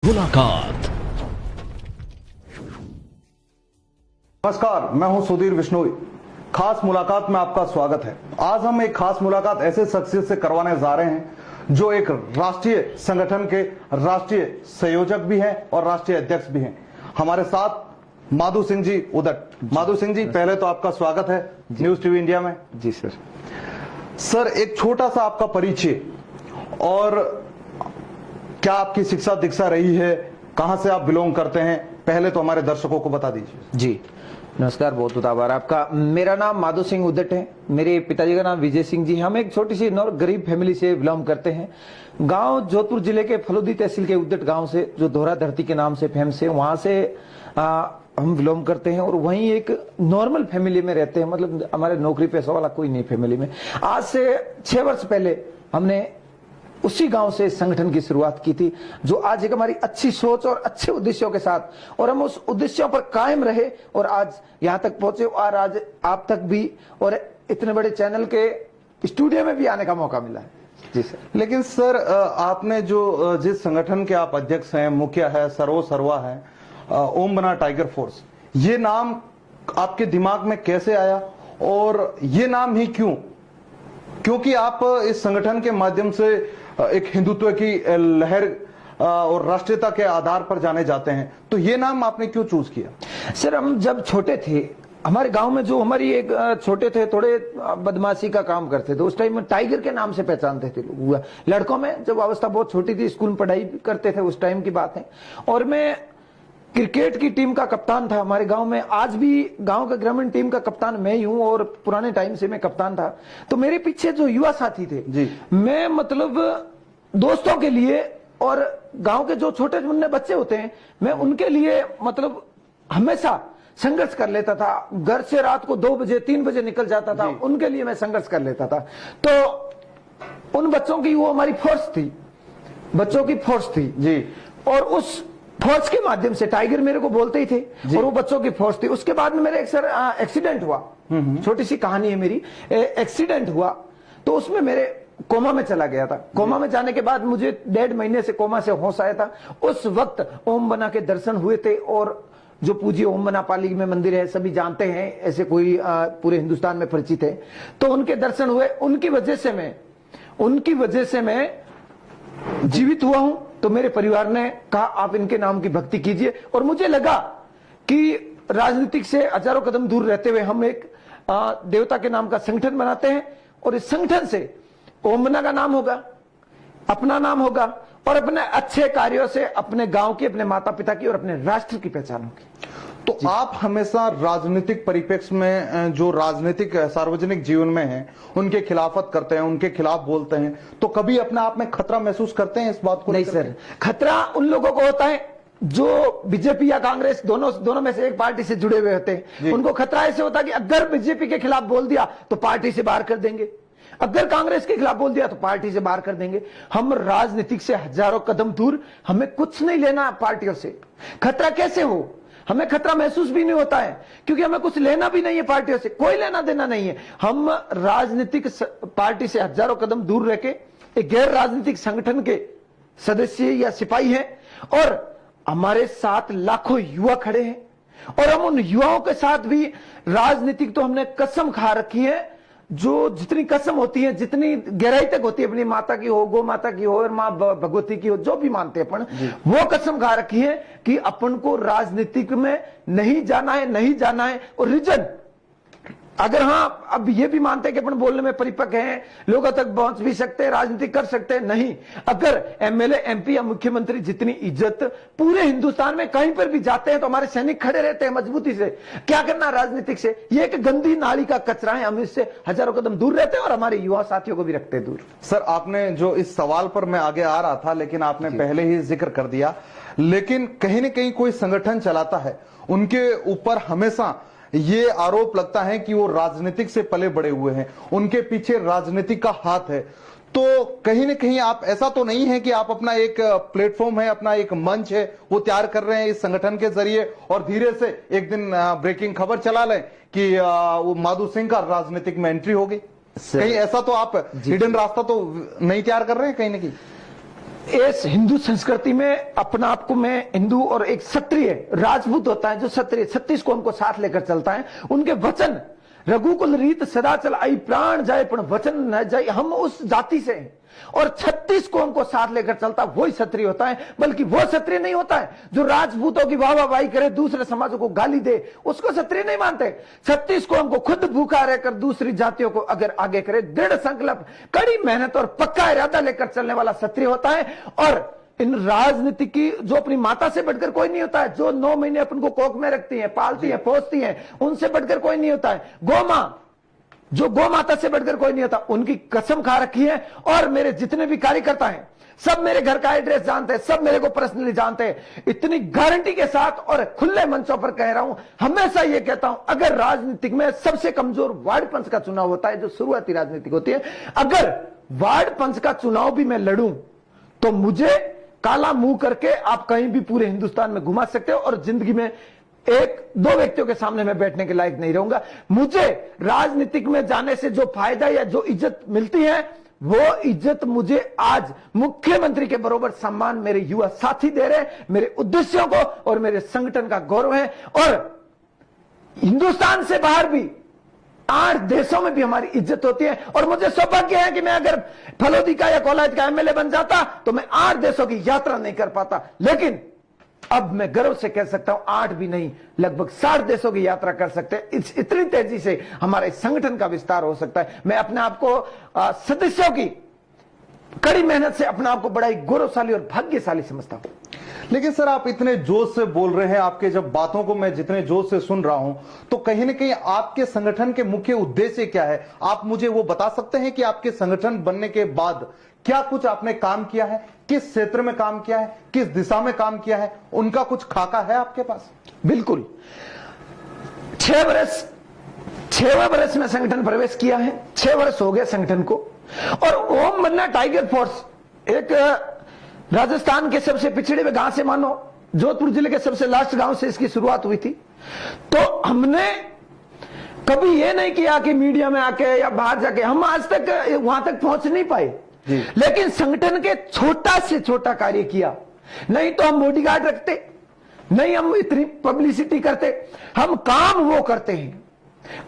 मुलाकात। नमस्कार, मैं हूं सुधीर बिश्नोई। खास मुलाकात में आपका स्वागत है। आज हम एक खास मुलाकात ऐसे शख्सियत से करवाने जा रहे हैं जो एक राष्ट्रीय संगठन के राष्ट्रीय संयोजक भी हैं और राष्ट्रीय अध्यक्ष भी हैं। हमारे साथ माधु सिंह जी उदट। माधु सिंह जी, पहले तो आपका स्वागत है न्यूज टीवी इंडिया में। जी सर। सर, एक छोटा सा आपका परिचय और क्या आपकी शिक्षा दीक्षा रही है, कहां से आप बिलोंग करते हैं, पहले तो हमारे दर्शकों को बता दीजिए। जी नमस्कार, बहुत बहुत आभार आपका। मेरा नाम माधु सिंह उदट है। मेरे पिताजी का नाम विजय सिंह जी। हम एक छोटी सी गरीब फैमिली से बिलोंग करते हैं। गांव जोधपुर जिले के फलोदी तहसील के उदट गांव से, जो दोहरा धरती के नाम से फेमस है, वहां से हम बिलोंग करते हैं और वहीं एक नॉर्मल फैमिली में रहते हैं। मतलब हमारे नौकरी पैसा वाला कोई नहीं फैमिली में। आज से 6 वर्ष पहले हमने उसी गांव से संगठन की शुरुआत की थी, जो आज एक हमारी अच्छी सोच और अच्छे उद्देश्यों के साथ, और हम उस उद्देश्यों पर कायम रहे और आज यहां तक पहुंचे और आज आप तक भी और इतने बड़े चैनल के स्टूडियो में भी आने का मौका मिला है। जी सर। लेकिन सर, आपने जो जिस संगठन के आप अध्यक्ष हैं, मुखिया है, सर्वा है, ओम बना टाइगर फोर्स, ये नाम आपके दिमाग में कैसे आया और ये नाम ही क्यों? क्योंकि आप इस संगठन के माध्यम से एक हिंदुत्व की लहर और राष्ट्रीयता के आधार पर जाने जाते हैं, तो ये नाम आपने क्यों चूज किया? सर, हम जब छोटे थे, हमारे गांव में जो हमारी एक छोटे थे, थोड़े बदमाशी का काम करते थे, उस टाइम में टाइगर के नाम से पहचानते थे लोग। लड़कों में जब अवस्था बहुत छोटी थी, स्कूल में पढ़ाई करते थे, उस टाइम की बात है। और मैं क्रिकेट की टीम का कप्तान था हमारे गांव में। आज भी गांव का ग्रामीण टीम का कप्तान मैं ही हूं और पुराने टाइम से मैं कप्तान था। तो मेरे पीछे जो युवा साथी थे जी, मैं मतलब दोस्तों के लिए और गांव के जो छोटे मुन्ने बच्चे होते हैं, मैं उनके लिए मतलब हमेशा संघर्ष कर लेता था। घर से रात को 2 बजे 3 बजे निकल जाता था, उनके लिए मैं संघर्ष कर लेता था। तो उन बच्चों की वो हमारी फोर्स थी, बच्चों की फोर्स थी जी। और उस फोर्स के माध्यम से टाइगर मेरे को बोलते ही थे और वो बच्चों की फोर्स थी। उसके बाद में मेरे एक सर एक्सीडेंट हुआ, छोटी सी कहानी है मेरी। एक्सीडेंट हुआ तो उसमें मेरे कोमा में चला गया था। कोमा में जाने के बाद मुझे 1.5 महीने से कोमा से होश आया था। उस वक्त ओम बना के दर्शन हुए थे और जो पूज्य ओम बना पाली में मंदिर है, सभी जानते हैं, ऐसे कोई पूरे हिंदुस्तान में परिचित है। तो उनके दर्शन हुए, उनकी वजह से मैं जीवित हुआ हूं। तो मेरे परिवार ने कहा आप इनके नाम की भक्ति कीजिए और मुझे लगा कि राजनीतिक से हजारों कदम दूर रहते हुए हम एक देवता के नाम का संगठन बनाते हैं और इस संगठन से ओम बना का नाम होगा, अपना नाम होगा और अपने अच्छे कार्यों से अपने गांव की, अपने माता पिता की और अपने राष्ट्र की पहचान होगी। तो आप हमेशा राजनीतिक परिप्रेक्ष्य में, जो राजनीतिक सार्वजनिक जीवन में हैं, उनके खिलाफत करते हैं, उनके खिलाफ बोलते हैं, तो कभी अपने आप में खतरा महसूस करते हैं इस बात को? नहीं सर, खतरा उन लोगों को होता है जो बीजेपी या कांग्रेस दोनों में से एक पार्टी से जुड़े हुए होते हैं। उनको खतरा ऐसे होता है कि अगर बीजेपी के खिलाफ बोल दिया तो पार्टी से बाहर कर देंगे, अगर कांग्रेस के खिलाफ बोल दिया तो पार्टी से बाहर कर देंगे। हम राजनीतिक से हजारों कदम दूर, हमें कुछ नहीं लेना पार्टियों से। खतरा कैसे हो, हमें खतरा महसूस भी नहीं होता है क्योंकि हमें कुछ लेना भी नहीं है पार्टियों से, कोई लेना देना नहीं है। हम राजनीतिक पार्टी से हजारों कदम दूर रह के एक गैर राजनीतिक संगठन के सदस्य या सिपाही हैं और हमारे साथ लाखों युवा खड़े हैं और हम उन युवाओं के साथ भी राजनीतिक तो हमने कसम खा रखी है, जो जितनी कसम होती है, जितनी गहराई तक होती है, अपनी माता की हो, गौ माता की हो और मां भगवती की हो, जो भी मानते हैं अपन, वो कसम खा रखी है कि अपन को राजनीतिक में नहीं जाना है। और रीजन, अगर हाँ अब ये भी मानते हैं कि अपन बोलने में परिपक्व हैं, लोगों तक पहुंच भी सकते हैं, राजनीति कर सकते हैं, नहीं। अगर एमएलए, एमपी या मुख्यमंत्री जितनी इज्जत पूरे हिंदुस्तान में कहीं पर भी जाते हैं तो हमारे सैनिक खड़े रहते हैं मजबूती से। क्या करना राजनीतिक से, ये एक गंदी नाली का कचरा है, हम इससे हजारों कदम दूर रहते हैं और हमारे युवा साथियों को भी रखते हैं दूर। सर, आपने जो इस सवाल पर मैं आगे आ रहा था, लेकिन आपने पहले ही जिक्र कर दिया, लेकिन कहीं ना कहीं कोई संगठन चलाता है, उनके ऊपर हमेशा ये आरोप लगता है कि वो राजनीतिक से पले बड़े हुए हैं, उनके पीछे राजनीतिक का हाथ है। तो कहीं ना कहीं आप, ऐसा तो नहीं है कि आप अपना एक प्लेटफॉर्म है, अपना एक मंच है, वो तैयार कर रहे हैं इस संगठन के जरिए और धीरे से एक दिन ब्रेकिंग खबर चला लें कि वो माधु सिंह का राजनीतिक में एंट्री होगी? कहीं ऐसा तो आप हिडन रास्ता तो नहीं तैयार कर रहे हैं कहीं ना कहीं? इस हिंदू संस्कृति में अपना आप को मैं हिंदू और एक क्षत्रिय राजपूत होता है जो क्षत्रिय 36 कौम को साथ लेकर चलता है, उनके वचन रघुकुल रीत सदा चल आई प्राण जाए पण वचन न जाए, हम उस जाति से हैं और 36 कौम को साथ लेकर चलता वही क्षत्रिय होता है। बल्कि वो क्षत्रिय नहीं होता है जो राजपूतों की वाहवाही करे, दूसरे समाजों को गाली दे, उसको क्षत्रिय नहीं मानते। 36 कौम को खुद भूखा रहकर दूसरी जातियों को अगर आगे करे, दृढ़ संकल्प, कड़ी मेहनत और पक्का इरादा लेकर चलने वाला क्षत्रिय होता है। और इन राजनीति की जो अपनी माता से बढ़कर कोई नहीं होता है, जो 9 महीने अपन को कोख में रखती है, पालती है, पोसती है, उनसे बढ़कर कोई नहीं होता है। गौ मां, जो गौ माता से बढ़कर कोई नहीं होता, उनकी कसम खा रखी है। और मेरे जितने भी कार्यकर्ता हैं सब मेरे घर का एड्रेस जानते हैं, सब मेरे को पर्सनली जानते हैं। इतनी गारंटी के साथ और खुले मंचों पर कह रहा हूं, हमेशा ये कहता हूं, अगर राजनीतिक में सबसे कमजोर वार्ड पंच का चुनाव होता है जो शुरुआती राजनीतिक होती है, अगर वार्ड पंच का चुनाव भी मैं लड़ूं तो मुझे काला मुंह करके आप कहीं भी पूरे हिंदुस्तान में घुमा सकते हो और जिंदगी में 1-2 व्यक्तियों के सामने मैं बैठने के लायक नहीं रहूंगा। मुझे राजनीतिक में जाने से जो फायदा या जो इज्जत मिलती है, वो इज्जत मुझे आज मुख्यमंत्री के बराबर सम्मान मेरे युवा साथी दे रहे हैं, मेरे उद्देश्यों को और मेरे संगठन का गौरव है। और हिंदुस्तान से बाहर भी 8 देशों में भी हमारी इज्जत होती है। और मुझे सौभाग्य है कि मैं अगर फलोदी का या कोलायत का एमएलए बन जाता तो मैं 8 देशों की यात्रा नहीं कर पाता, लेकिन अब मैं गर्व से कह सकता हूं 8 भी नहीं, लगभग 60 देशों की यात्रा कर सकते हैं। इतनी तेजी से हमारे संगठन का विस्तार हो सकता है। मैं अपने आप को सदस्यों की कड़ी मेहनत से अपने आप को बड़ा ही गौरवशाली और भाग्यशाली समझता हूं। लेकिन सर, आप इतने जोश से बोल रहे हैं, आपके जब बातों को मैं जितने जोश से सुन रहा हूं, तो कहीं ना कहीं आपके संगठन के मुख्य उद्देश्य क्या है? आप मुझे वो बता सकते हैं कि आपके संगठन बनने के बाद क्या कुछ आपने काम किया है, किस क्षेत्र में काम किया है, किस दिशा में काम किया है, उनका कुछ खाका है आपके पास? बिल्कुल। 6वें वर्ष में संगठन प्रवेश किया है, 6 वर्ष हो गए संगठन को। और ओम मन्ना टाइगर फोर्स एक राजस्थान के सबसे पिछड़े हुए गांव से, मानो जोधपुर जिले के सबसे लास्ट गांव से इसकी शुरुआत हुई थी। तो हमने कभी ये नहीं किया कि मीडिया में आके या बाहर जाके, हम आज तक वहां तक पहुंच नहीं पाए, लेकिन संगठन के छोटा से छोटा कार्य किया। नहीं तो हम बॉडीगार्ड रखते, नहीं हम इतनी पब्लिसिटी करते, हम काम वो करते हैं,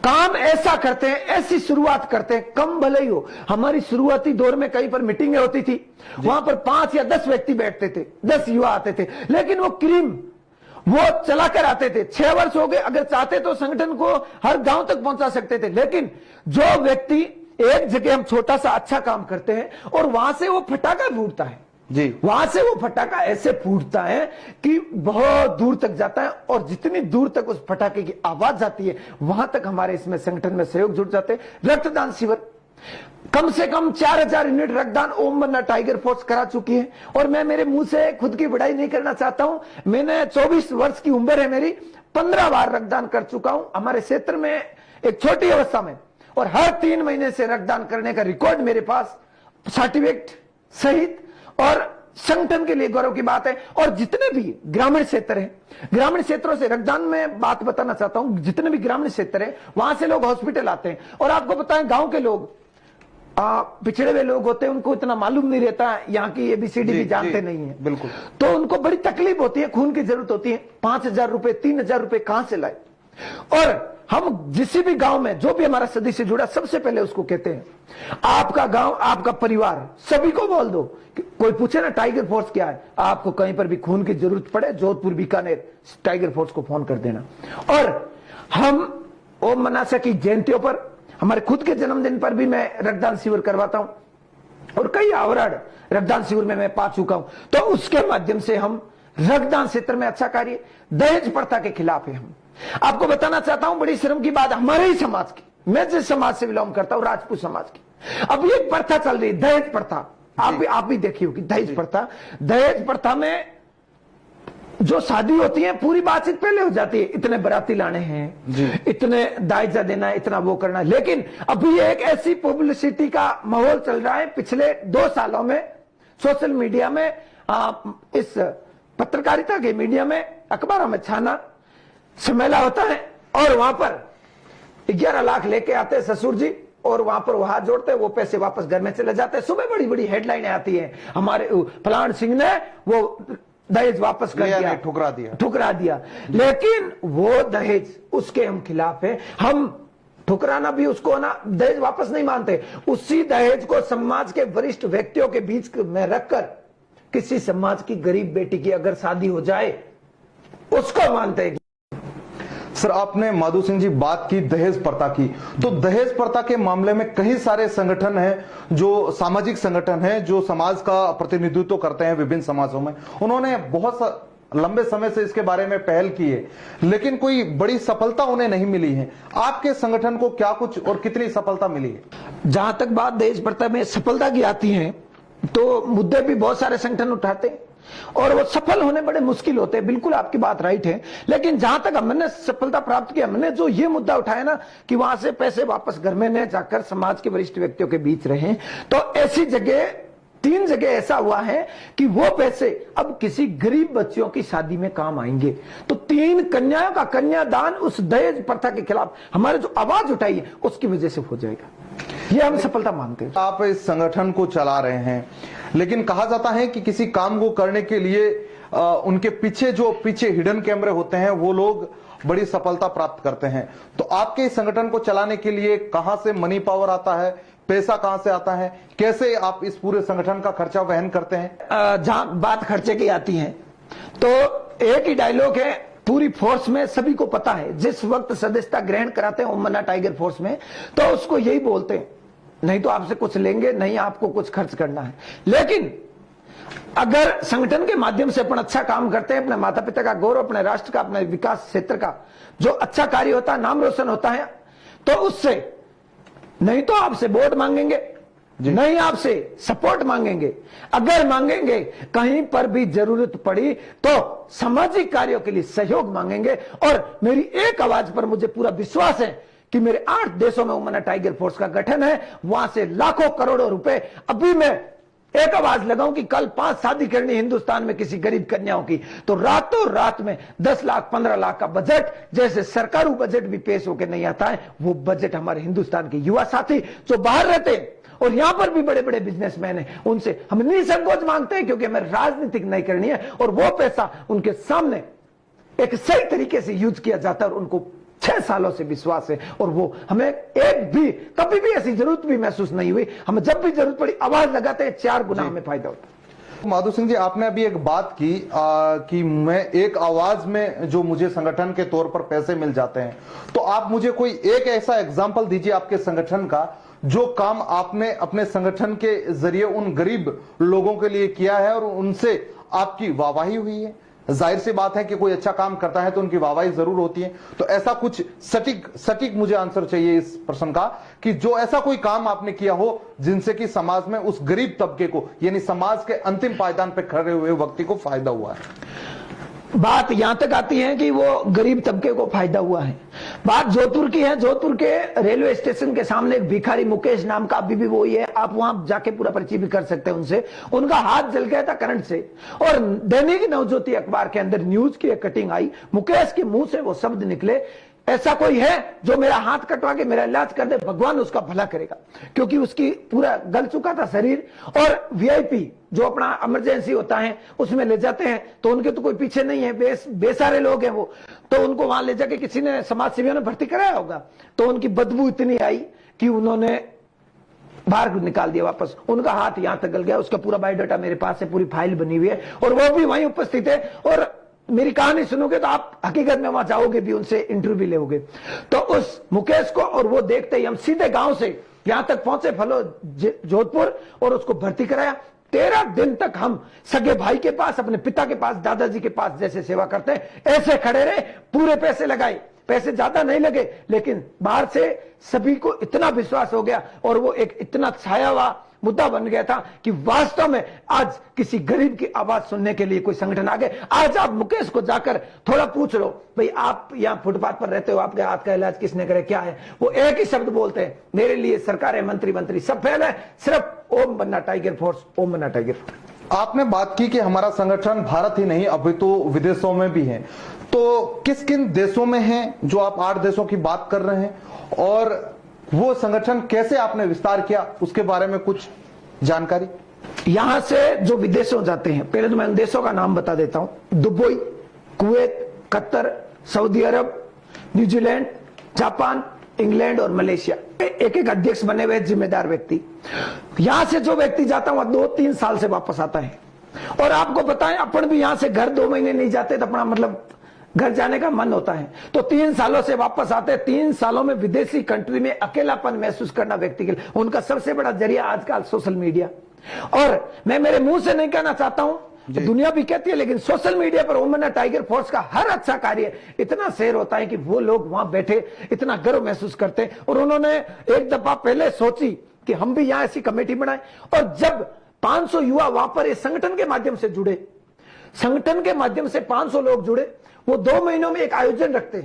काम ऐसा करते हैं, ऐसी शुरुआत करते हैं, कम भले ही हो। हमारी शुरुआती दौर में कहीं पर मीटिंगें होती थी, वहां पर 5 या 10 व्यक्ति बैठते थे, 10 युवा आते थे, लेकिन वो क्रीम वो चलाकर आते थे। 6 वर्ष हो गए, अगर चाहते तो संगठन को हर गांव तक पहुंचा सकते थे, लेकिन जो व्यक्ति एक जगह हम छोटा सा अच्छा काम करते हैं और वहां से वो फटाका फूटता है जी, वहां से वो फटाका ऐसे फूटता है कि बहुत दूर तक जाता है, और जितनी दूर तक उस फटाके की आवाज जाती है वहां तक हमारे इसमें संगठन में सहयोग जुड़ जाते हैं। रक्तदान शिविर कम से कम 4000 यूनिट रक्तदान ओम मन्ना टाइगर फोर्स करा चुकी है। और मैं मेरे मुंह से खुद की बड़ाई नहीं करना चाहता हूं, मैंने 24 वर्ष की उम्र है मेरी, 15 बार रक्तदान कर चुका हूं हमारे क्षेत्र में एक छोटी अवस्था में, और हर 3 महीने से रक्तदान करने का रिकॉर्ड मेरे पास सर्टिफिकेट सहित, और संगठन के लिए गौरव की बात है। और जितने भी ग्रामीण क्षेत्र हैं, ग्रामीण क्षेत्रों से रक्तदान में बात बताना चाहता हूं, जितने भी ग्रामीण क्षेत्र हैं वहां से लोग हॉस्पिटल आते हैं, और आपको पता है गांव के लोग पिछड़े हुए लोग होते हैं, उनको इतना मालूम नहीं रहता, यहाँ की ABCD भी जानते नहीं है, बिल्कुल, तो उनको बड़ी तकलीफ होती है, खून की जरूरत होती है, 5000 रुपए 3000 रुपए कहां से लाए। और हम जिस भी गांव में जो भी हमारा सदस्य जुड़ा, सबसे पहले उसको कहते हैं आपका गांव, आपका परिवार, सभी को बोल दो कि कोई पूछे ना टाइगर फोर्स क्या है, आपको कहीं पर भी खून की जरूरत पड़े, जोधपुर बीकानेर टाइगर फोर्स को फोन कर देना। और हम ओम मनासा की जयंतियों पर, हमारे खुद के जन्मदिन पर भी मैं रक्तदान शिविर करवाता हूं, और कई अवार्ड रक्तदान शिविर में मैं पा चुका हूं। तो उसके माध्यम से हम रक्तदान क्षेत्र में अच्छा कार्य, दहेज प्रथा के खिलाफ है हम। आपको बताना चाहता हूं, बड़ी शर्म की बात, हमारे ही समाज की, मैं जिस समाज से बिलोंग करता हूं, राजपूत समाज की, अब ये प्रथा चल रही है दहेज प्रथा, आप भी देखी होगी दहेज प्रथा। दहेज प्रथा में जो शादी होती है पूरी बातचीत पहले हो जाती है, इतने बराती लाने हैं, इतने दायजा देना है, इतना वो करना है। लेकिन अभी एक ऐसी पब्लिसिटी का माहौल चल रहा है पिछले 2 सालों में सोशल मीडिया में, इस पत्रकारिता के मीडिया में, अखबारों में छाना समेला होता है, और वहां पर 11 लाख लेके आते हैं ससुर जी, और वहां पर वो हाथ जोड़ते हैं, वो पैसे वापस घर में चले जाते हैं। सुबह बड़ी बड़ी हेडलाइनें आती हैं, हमारे फलान सिंह ने वो दहेज वापस कर दिया, ठुकरा दिया। लेकिन वो दहेज, उसके हम खिलाफ है। हम ठुकराना भी उसको ना, दहेज वापस नहीं मानते। उसी दहेज को समाज के वरिष्ठ व्यक्तियों के बीच में रखकर किसी समाज की गरीब बेटी की अगर शादी हो जाए, उसको मानते हैं। सर, आपने माधु सिंह जी बात की दहेज प्रथा की, तो दहेज प्रथा के मामले में कई सारे संगठन हैं, जो सामाजिक संगठन हैं, जो समाज का प्रतिनिधित्व करते हैं विभिन्न समाजों में। उन्होंने बहुत लंबे समय से इसके बारे में पहल की है, लेकिन कोई बड़ी सफलता उन्हें नहीं मिली है। आपके संगठन को क्या कुछ और कितनी सफलता मिली है? जहां तक बात दहेज प्रथा में सफलता की आती है, तो मुद्दे भी बहुत सारे संगठन उठाते हैं और वो सफल होने बड़े मुश्किल होते हैं। बिल्कुल आपकी बात राइट है। लेकिन जहां तक हमने सफलता प्राप्त की, हमने जो ये मुद्दा उठाया ना कि वहां से पैसे वापस घर में न जाकर समाज के वरिष्ठ व्यक्तियों के बीच रहे, तो ऐसी जगह 3 जगह ऐसा हुआ है कि वो पैसे अब किसी गरीब बच्चियों की शादी में काम आएंगे। तो 3 कन्याओं का कन्यादान उस दहेज प्रथा के खिलाफ हमारे जो आवाज उठाई है उसकी वजह से हो जाएगा। ये हम सफलता मानते हैं। आप इस संगठन को चला रहे हैं, लेकिन कहा जाता है कि किसी काम को करने के लिए उनके पीछे हिडन कैमरे होते हैं, वो लोग बड़ी सफलता प्राप्त करते हैं। तो आपके इस संगठन को चलाने के लिए कहां से मनी पावर आता है, पैसा कहां से आता है, कैसे आप इस पूरे संगठन का खर्चा वहन करते हैं? जहां बात खर्चे की आती है, तो एक ही डायलॉग है पूरी फोर्स में, सभी को पता है। जिस वक्त सदस्यता ग्रहण कराते हैं ओम मन्ना टाइगर फोर्स में, तो उसको यही बोलते हैं, नहीं तो आपसे कुछ लेंगे, नहीं आपको कुछ खर्च करना है। लेकिन अगर संगठन के माध्यम से अपन अच्छा काम करते हैं, अपने माता पिता का गौरव, अपने राष्ट्र का, अपने विकास क्षेत्र का जो अच्छा कार्य होता है, नाम रोशन होता है, तो उससे नहीं तो आपसे वोट मांगेंगे, नहीं आपसे सपोर्ट मांगेंगे। अगर मांगेंगे कहीं पर भी जरूरत पड़ी तो सामाजिक कार्यों के लिए सहयोग मांगेंगे। और मेरी एक आवाज पर मुझे पूरा विश्वास है कि मेरे 8 देशों में ओम मन्ना टाइगर फोर्स का गठन है, वहां से लाखों करोड़ों रुपए। अभी मैं एक आवाज लगाऊं कि कल 5 शादी करनी हिंदुस्तान में किसी गरीब कन्याओं की, तो रातों रात में 10 लाख 15 लाख का बजट, जैसे सरकारी बजट भी पेश होकर नहीं आता है, वो बजट हमारे हिंदुस्तान के युवा साथी जो बाहर रहते हैं और यहां पर भी बड़े बड़े बिजनेसमैन हैं, उनसे हम निसंकोच मांगते हैं, क्योंकि हमें राजनीतिक नहीं करनी है। और वो पैसा उनके सामने एक सही तरीके से यूज किया जाता है और उनको 6 सालों से विश्वास है। और वो हमें एक भी कभी भी ऐसी जरूरत भी महसूस नहीं हुई। हम जब भी जरूरत पड़ी आवाज लगाते हैं, 4 गुना हमें फायदा होता है। माधु सिंह जी, आपने अभी एक बात की कि मैं एक आवाज में जो मुझे संगठन के तौर पर पैसे मिल जाते हैं, तो आप मुझे कोई एक ऐसा एग्जाम्पल दीजिए आपके संगठन का जो काम आपने अपने संगठन के जरिए उन गरीब लोगों के लिए किया है और उनसे आपकी वाहवाही हुई है। जाहिर सी बात है कि कोई अच्छा काम करता है तो उनकी वाहवाही जरूर होती है। तो ऐसा कुछ सटीक मुझे आंसर चाहिए इस प्रश्न का कि जो ऐसा कोई काम आपने किया हो जिनसे कि समाज में उस गरीब तबके को, यानी समाज के अंतिम पायदान पर खड़े हुए व्यक्ति को फायदा हुआ है। बात यहां तक आती है कि वो गरीब तबके को फायदा हुआ है। बात जोधपुर की है। जोधपुर के रेलवे स्टेशन के सामने एक भिखारी मुकेश नाम का अभी भी वो ही है, आप वहां जाके पूरा परिचय भी कर सकते हैं उनसे। उनका हाथ जल गया था करंट से और दैनिक नवज्योति अखबार के अंदर न्यूज की एक कटिंग आई, मुकेश के मुंह से वो शब्द निकले, ऐसा कोई है जो मेरा हाथ कटवा के मेरा इलाज कर दे, भगवान उसका भला करेगा। क्योंकि उसकी पूरा गल चुका था शरीर। और वीआईपी जो अपना इमरजेंसी होता है उसमें ले जाते हैं, तो उनके तो कोई पीछे नहीं है, बेसारे लोग हैं वो, तो उनको वहां ले जाके किसी ने समाज सेवियों ने भर्ती कराया होगा, तो उनकी बदबू इतनी आई कि उन्होंने बाहर निकाल दिया वापस। उनका हाथ यहां तक गल गया। उसका पूरा बायोडाटा मेरे पास है, पूरी फाइल बनी हुई है और वो भी वहीं उपस्थित है। और मेरी कहानी सुनोगे तो आप हकीकत में वहां जाओगे भी, उनसे इंटरव्यू भी लोगे। तो उस मुकेश को और वो देखते ही हम सीधे गांव से यहां तक पहुंचे, फलो जोधपुर, और उसको भर्ती कराया। 13 दिन तक हम सगे भाई के पास, अपने पिता के पास, दादाजी के पास जैसे सेवा करते हैं ऐसे खड़े रहे, पूरे पैसे लगाए। पैसे ज्यादा नहीं लगे, लेकिन बाहर से सभी को इतना विश्वास हो गया और वो एक इतना छाया हुआ मुद्दा बन गया था कि वास्तव में आज किसी गरीब की आवाज सुनने के लिए कोई संगठन आ गए। आज आप मुकेश को जाकर थोड़ा पूछ लो, भाई आप यहाँ फुटपाथ पर रहते हो, आपके हाथ का इलाज किसने करे, क्या है, वो एक ही शब्द बोलते हैं, मेरे लिए सरकारें, मंत्री सब फेल है, सिर्फ ओम मन्ना टाइगर फोर्स, ओम मन्ना टाइगर फोर्स। आपने बात की कि हमारा संगठन भारत ही नहीं अभी तो विदेशों में भी है, तो किन किन देशों में है जो आप 8 देशों की बात कर रहे हैं और वो संगठन कैसे आपने विस्तार किया, उसके बारे में कुछ जानकारी? यहां से जो विदेशों जाते हैं, पहले तो मैं उन देशों का नाम बता देता हूं। दुबई, कुवैत, कतर, सऊदी अरब, न्यूजीलैंड, जापान, इंग्लैंड और मलेशिया। एक एक अध्यक्ष बने हुए जिम्मेदार व्यक्ति। यहां से जो व्यक्ति जाता है 2-3 साल से वापस आता है। और आपको बताएं, अपन भी यहां से घर 2 महीने नहीं जाते तो अपना मतलब घर जाने का मन होता है, तो 3 सालों से वापस आते। 3 सालों में विदेशी कंट्री में अकेलापन महसूस करना व्यक्ति के लिए उनका सबसे बड़ा जरिया आजकल सोशल मीडिया। और मैं मेरे मुंह से नहीं कहना चाहता हूं, दुनिया भी कहती है, लेकिन सोशल मीडिया पर ओमना टाइगर फोर्स का हर अच्छा कार्य इतना शेयर होता है कि वो लोग वहां बैठे इतना गर्व महसूस करते हैं। और उन्होंने एक दफा पहले सोची कि हम भी यहां ऐसी कमेटी बनाएं, और जब 500 युवा वहां पर इस संगठन के माध्यम से जुड़े, संगठन के माध्यम से 500 लोग जुड़े, वो 2 महीनों में एक आयोजन रखते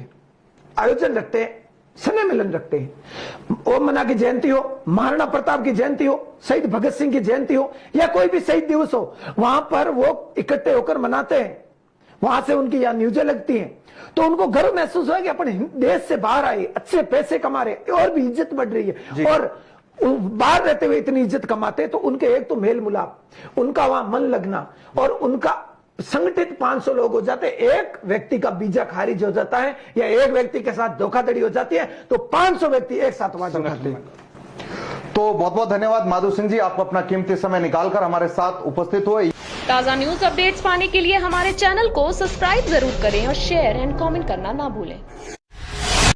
हैं, स्नेह मिलन रखते हैं। ओम मना की जयंती हो, महाराणा प्रताप की जयंती हो, शहीद भगत सिंह की जयंती हो, या कोई भी शहीद दिवस हो, वहां पर वो इकट्ठे होकर मनाते हैं। वहां से उनकी यहाँ न्यूजें लगती हैं, तो उनको गर्व महसूस हुआ कि अपन देश से बाहर आए, अच्छे पैसे कमा रहे, और भी इज्जत बढ़ रही है। और बाहर रहते हुए इतनी इज्जत कमाते, तो उनके एक तो मेल मिलाप, उनका वहां मन लगना, और उनका संगठित 500 लोग हो जाते। एक व्यक्ति का बीजा खारिज हो जाता है या एक व्यक्ति के साथ धोखाधड़ी हो जाती है, तो 500 व्यक्ति एक साथ वहां उठाते हैं। तो बहुत बहुत धन्यवाद माधु सिंह जी, आपको अपना कीमती समय निकालकर हमारे साथ उपस्थित हुए। ताज़ा न्यूज अपडेट्स पाने के लिए हमारे चैनल को सब्सक्राइब जरूर करें और शेयर एंड कमेंट करना ना भूलें।